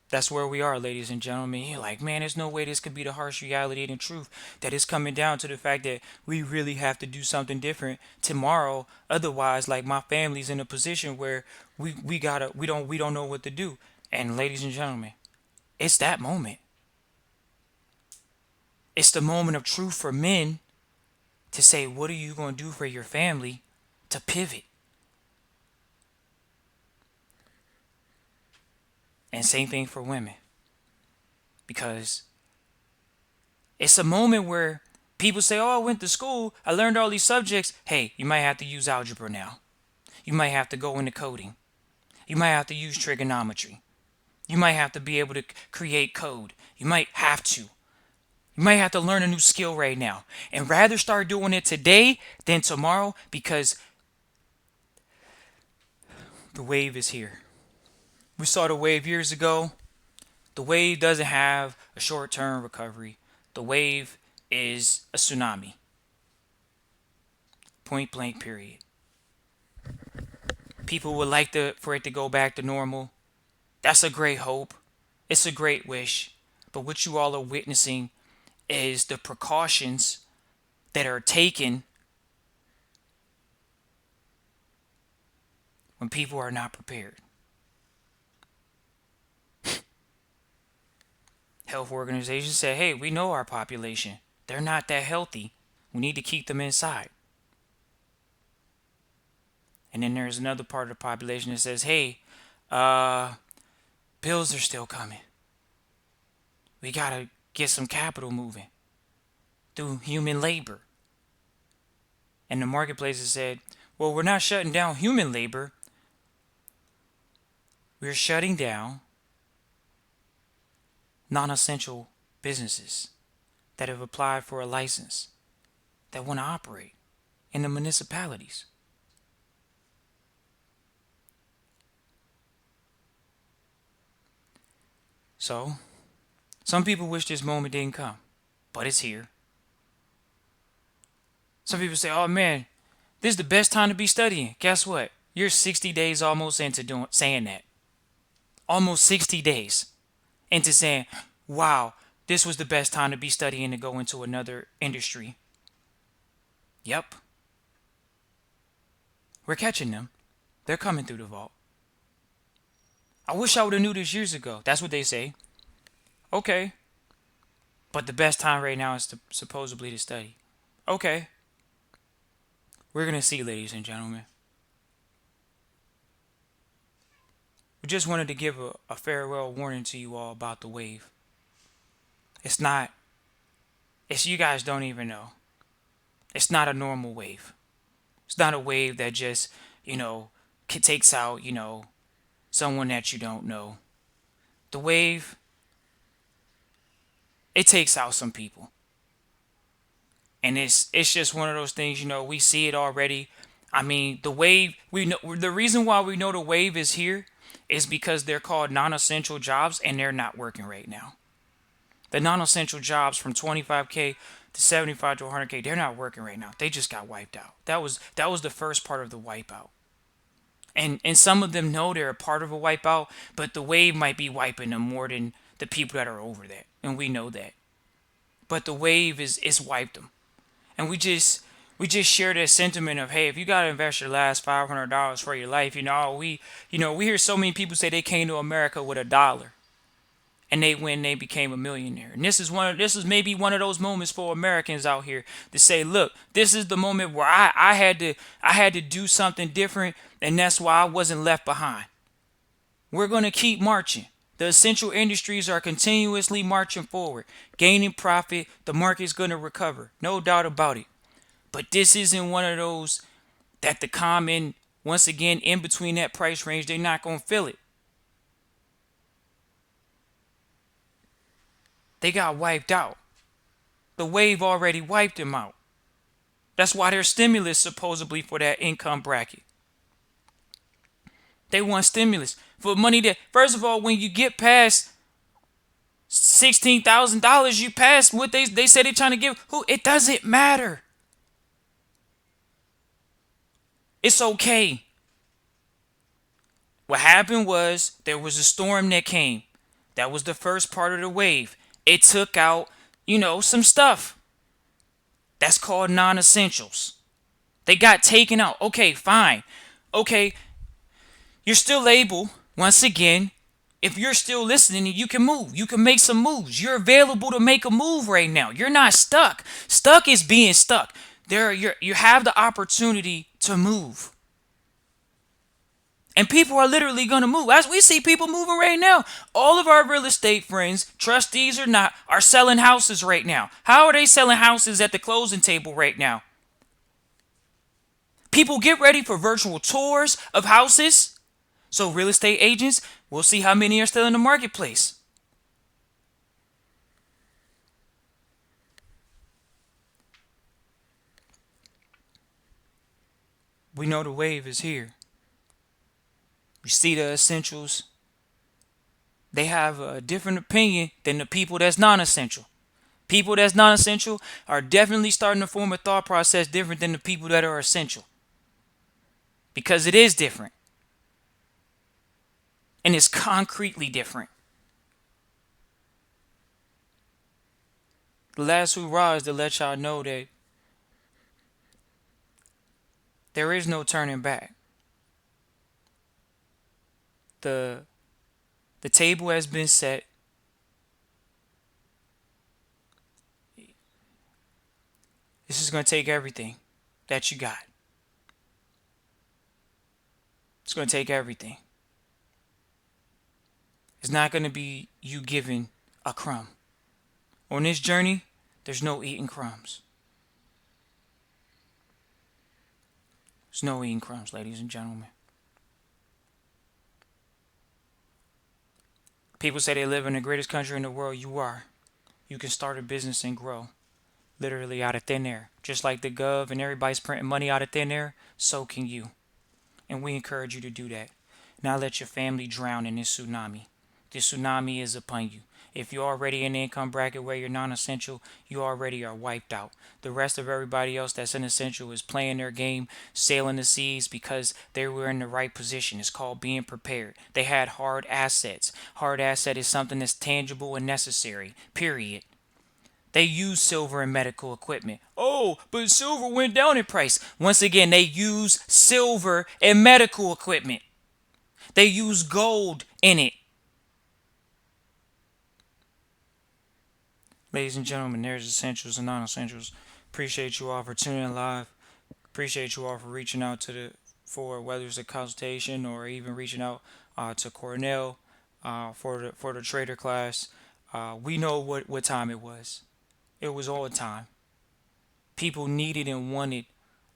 That's where we are, ladies and gentlemen. You're like, man, there's no way this could be the harsh reality and truth. That is coming down to the fact that we really have to do something different tomorrow. Otherwise, like, my family's in a position where we don't know what to do. And ladies and gentlemen, it's that moment. It's the moment of truth for men to say, what are you going to do for your family to pivot? And same thing for women. Because it's a moment where people say, oh, I went to school, I learned all these subjects. Hey, you might have to use algebra now. You might have to go into coding. You might have to use trigonometry. You might have to be able to create code. You might have to. You might have to learn a new skill right now. And rather start doing it today than tomorrow, because the wave is here. We saw the wave years ago. The wave doesn't have a short-term recovery. The wave is a tsunami. Point blank, period. People would like for it to go back to normal. That's a great hope. It's a great wish. But what you all are witnessing is the precautions that are taken when people are not prepared. Health organizations say, hey, we know our population. They're not that healthy. We need to keep them inside. And then there's another part of the population that says, hey, bills are still coming. We got to get some capital moving through human labor. And the marketplace has said, well, we're not shutting down human labor. We're shutting down non-essential businesses that have applied for a license that want to operate in the municipalities. So, some people wish this moment didn't come, but it's here. Some people say, "Oh man, this is the best time to be studying." Guess what? You're 60 days almost into saying that. Almost 60 days into saying, "Wow, this was the best time to be studying to go into another industry." Yep, we're catching them. They're coming through the vault. I wish I would have knew this years ago. That's what they say. Okay, but the best time right now is supposedly to study. Okay, we're gonna see, ladies and gentlemen. We just wanted to give a farewell warning to you all about the wave. It's not, it's you guys don't even know. It's not a normal wave. It's not a wave that just, you know, takes out, someone that you don't know. The wave, it takes out some people. And it's just one of those things, we see it already. I mean, the wave, we know the reason why we know the wave is here is because they're called non-essential jobs and they're not working right now. The non-essential jobs from 25K to 75 to 100K, they're not working right now. They just got wiped out. That was the first part of the wipeout. And some of them know they're a part of a wipeout, but the wave might be wiping them more than the people that are over that, and we know that. But the wave is wiped them, and we just share that sentiment of, hey, if you gotta invest your last $500 for your life, we hear so many people say they came to America with $1 and they became a millionaire. And this is maybe one of those moments for Americans out here to say, look, this is the moment where I had to do something different, and that's why I wasn't left behind. We're going to keep marching. The essential industries are continuously marching forward, gaining profit. The market's going to recover, no doubt about it. But this isn't one of those that the common, once again, in between that price range, they're not going to feel it. They got wiped out. The wave already wiped them out. That's why there's stimulus supposedly for that income bracket. They want stimulus for money that, first of all, when you get past $16,000, you pass what they say they're trying to give. Who? It doesn't matter. It's okay. What happened was there was a storm that came. That was the first part of the wave. It took out, some stuff. That's called non-essentials. They got taken out. Okay, fine. Okay, you're still able, once again, if you're still listening, you can move. You can make some moves. You're available to make a move right now. You're not stuck. Stuck is being stuck. You have the opportunity to move. And people are literally going to move. As we see people moving right now. All of our real estate friends, trustees or not, are selling houses right now. How are they selling houses at the closing table right now? People get ready for virtual tours of houses. So real estate agents, we'll see how many are still in the marketplace. We know the wave is here. We see the essentials. They have a different opinion than the people that's non-essential. People that's non-essential are definitely starting to form a thought process different than the people that are essential. Because it is different. And it's concretely different. The last hoorah is to let y'all know that there is no turning back. The table has been set. This is going to take everything that you got. It's going to take everything. It's not going to be you giving a crumb. On this journey, there's no eating crumbs. There's no eating crumbs, ladies and gentlemen. People say they live in the greatest country in the world. You are. You can start a business and grow literally out of thin air. Just like the gov and everybody's printing money out of thin air, so can you. And we encourage you to do that. Now let your family drown in this tsunami. This tsunami is upon you. If you're already in the income bracket where you're non-essential, you already are wiped out. The rest of everybody else that's in essential is playing their game, sailing the seas because they were in the right position. It's called being prepared. They had hard assets. Hard asset is something that's tangible and necessary. Period. They use silver and medical equipment. Oh, but silver went down in price. Once again, they use silver and medical equipment. They use gold in it. Ladies and gentlemen, there's essentials and non-essentials. Appreciate you all for tuning in live. Appreciate you all for reaching out for whether it's a consultation or even reaching out to Cornell for the trader class. We know what time it was. It was all the time. People needed and wanted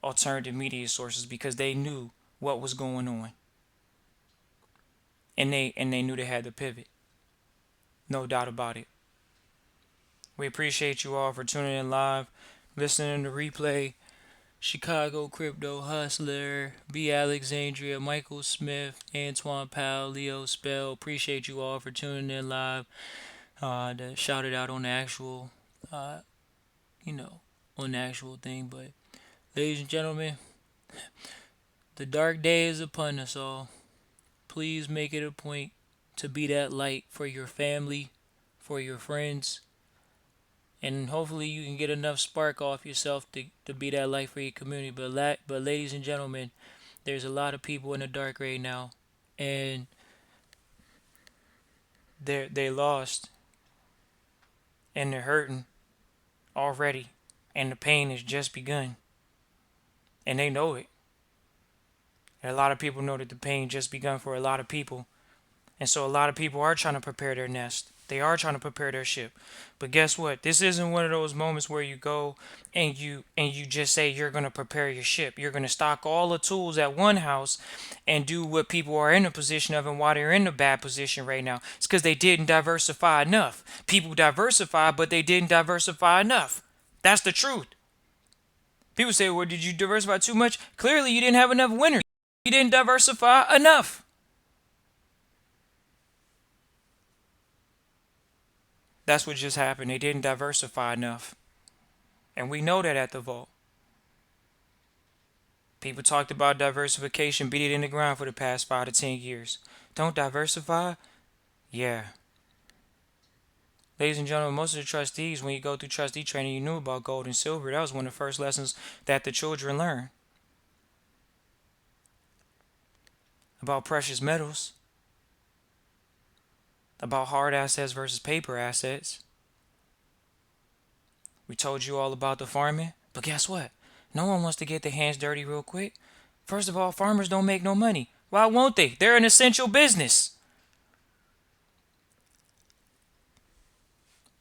alternative media sources because they knew what was going on, and they knew they had to pivot. No doubt about it. We appreciate you all for tuning in live, listening to replay. Chicago Crypto Hustler, B. Alexandria, Michael Smith, Antoine Powell, Leo Spell. Appreciate you all for tuning in live. To shout it out on the actual, uh, you know, on the actual thing. But ladies and gentlemen, the dark day is upon us all. Please make it a point to be that light for your family, for your friends, and hopefully you can get enough spark off yourself to be that light for your community. But ladies and gentlemen, there's a lot of people in the dark right now, and they lost, and they're hurting already, and the pain has just begun, and they know it. And a lot of people know that the pain just begun for a lot of people. And so a lot of people are trying to prepare their nest. They are trying to prepare their ship. But guess what? This isn't one of those moments where you go and you just say you're going to prepare your ship. You're going to stock all the tools at one house and do what people are in a position of, and why they're in a bad position right now. It's because they didn't diversify enough. People diversify, but they didn't diversify enough. That's the truth. People say, well, did you diversify too much? Clearly, you didn't have enough winners. You didn't diversify enough. That's what just happened. They didn't diversify enough. And we know that at the vault. People talked about diversification, beat it in the ground for the past 5 to 10 years. Don't diversify? Yeah. Ladies and gentlemen, most of the trustees, when you go through trustee training, you knew about gold and silver. That was one of the first lessons that the children learned. About precious metals. About hard assets versus paper assets. We told you all about the farming. But guess what? No one wants to get their hands dirty real quick. First of all, farmers don't make no money. Why won't they? They're an essential business.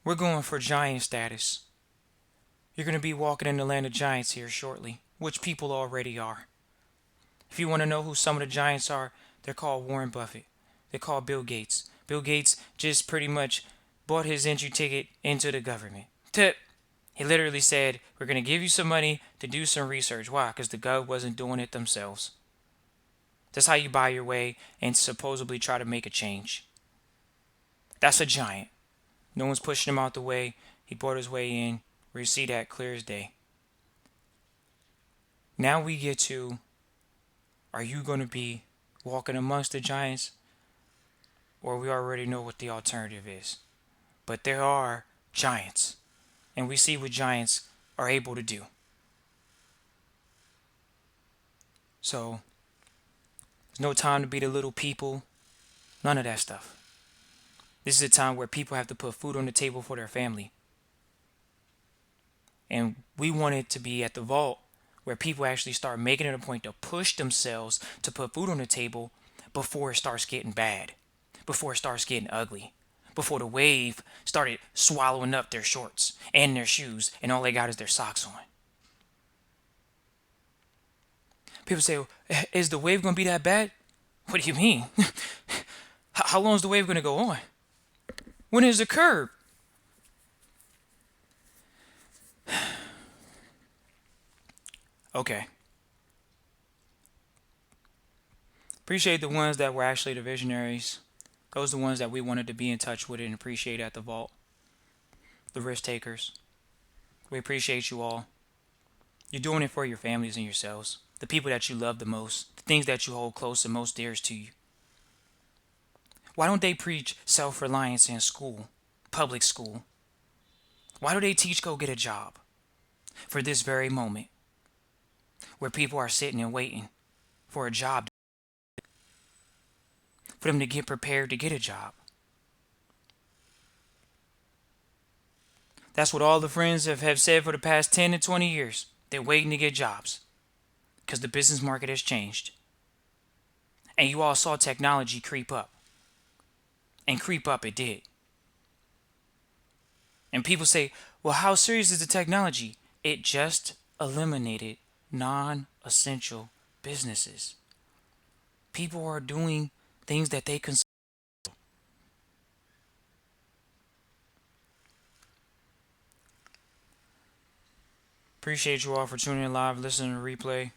We're going for giant status. You're going to be walking in the land of giants here shortly, which people already are. If you want to know who some of the giants are, they're called Warren Buffett. They're called Bill Gates. Bill Gates just pretty much bought his entry ticket into the government. Tip. He literally said, we're going to give you some money to do some research. Why? Because the gov wasn't doing it themselves. That's how you buy your way and supposedly try to make a change. That's a giant. No one's pushing him out the way. He bought his way in. We see that clear as day. Now we get to, are you going to be walking amongst the giants? Or we already know what the alternative is. But there are giants. And we see what giants are able to do. So, there's no time to be the little people. None of that stuff. This is a time where people have to put food on the table for their family. And we want it to be at the vault where people actually start making it a point to push themselves to put food on the table before it starts getting bad. Before it starts getting ugly. Before the wave started swallowing up their shorts and their shoes, and all they got is their socks on. People say, is the wave going to be that bad? What do you mean? How long is the wave going to go on? When is the curb? Okay. Appreciate the ones that were actually the visionaries. Those are the ones that we wanted to be in touch with and appreciate at the vault. The risk takers. We appreciate you all. You're doing it for your families and yourselves. The people that you love the most. The things that you hold close and most dearest to you. Why don't they preach self-reliance in school? Public school. Why do they teach go get a job? For this very moment. Where people are sitting and waiting for a job. For them to get prepared to get a job. That's what all the friends have said for the past 10 to 20 years. They're waiting to get jobs. Because the business market has changed. And you all saw technology creep up. And creep up it did. And people say, well, how serious is the technology? It just eliminated non-essential businesses. People are doing things that they consider. Appreciate you all for tuning in live, listening to the replay.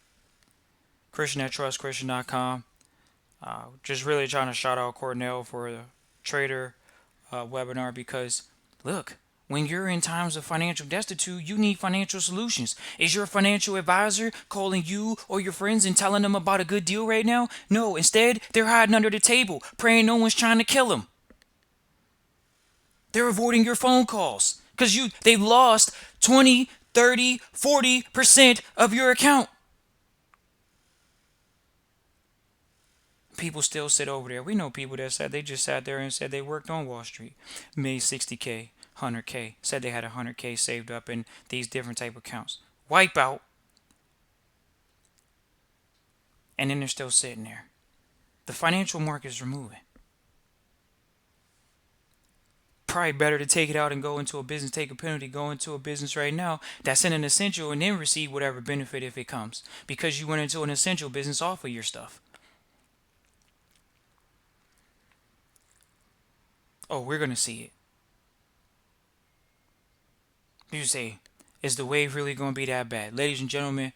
Christian at trustchristian.com. Just really trying to shout out Cornell for the trader webinar because, look, when you're in times of financial destitute, you need financial solutions. Is your financial advisor calling you or your friends and telling them about a good deal right now? No, instead, they're hiding under the table, praying no one's trying to kill them. They're avoiding your phone calls because they've lost 20, 30, 40% of your account. People still sit over there. We know people that said they just sat there and said they worked on Wall Street, made 60K, 100K, said they had 100K saved up in these different type of accounts. Wipe out. And then they're still sitting there. The financial markets are moving. Probably better to take it out and go into a business, take a penalty, go into a business right now that's in an essential and then receive whatever benefit if it comes. Because you went into an essential business off of your stuff. Oh, we're going to see it. You say, is the wave really going to be that bad? Ladies and gentlemen,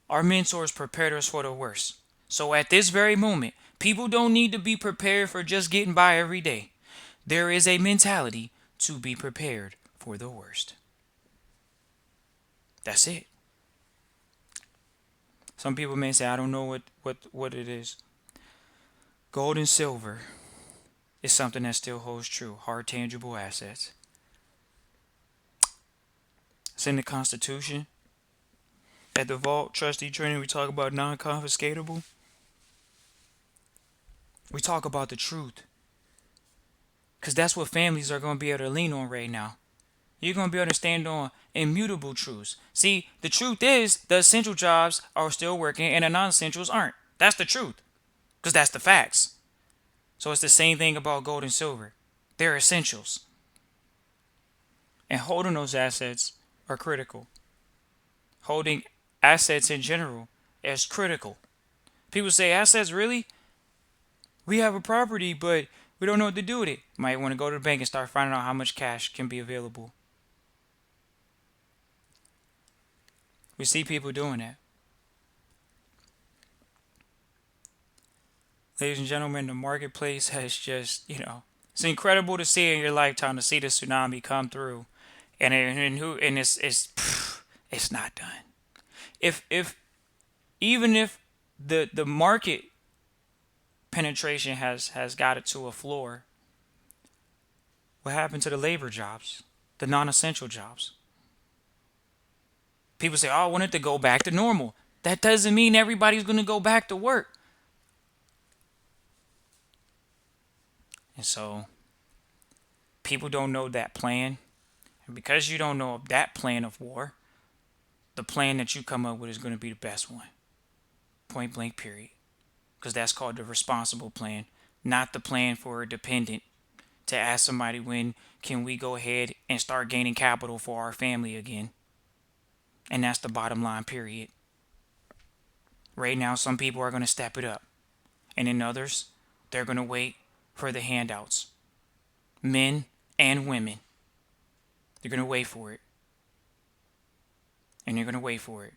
our mentors prepared us for the worst. So at this very moment, people don't need to be prepared for just getting by every day. There is a mentality to be prepared for the worst. That's it. Some people may say, I don't know what it is. Gold and silver is something that still holds true. Hard, tangible assets. It's in the Constitution. At the Vault Trustee Training, we talk about non-confiscatable. We talk about the truth. Because that's what families are going to be able to lean on right now. You're going to be able to stand on immutable truths. See, the truth is the essential jobs are still working and the non-essentials aren't. That's the truth. Because that's the facts. So it's the same thing about gold and silver. They're essentials. And holding those assets are critical. Holding assets in general is critical. People say, assets, really? We have a property, but we don't know what to do with it. Might want to go to the bank and start finding out how much cash can be available. We see people doing that. Ladies and gentlemen, the marketplace has just, it's incredible to see in your lifetime to see the tsunami come through, and it's not done. If even if the market penetration has got it to a floor, what happened to the labor jobs, the non-essential jobs? People say, "Oh, I want it to go back to normal." That doesn't mean everybody's going to go back to work. And so people don't know that plan. And because you don't know that plan of war, the plan that you come up with is going to be the best one. Point blank, period. Because that's called the responsible plan, not the plan for a dependent to ask somebody when can we go ahead and start gaining capital for our family again. And that's the bottom line, period. Right now, some people are going to step it up. And then others, they're going to wait for the handouts. Men and women. They're going to wait for it. And they're going to wait for it.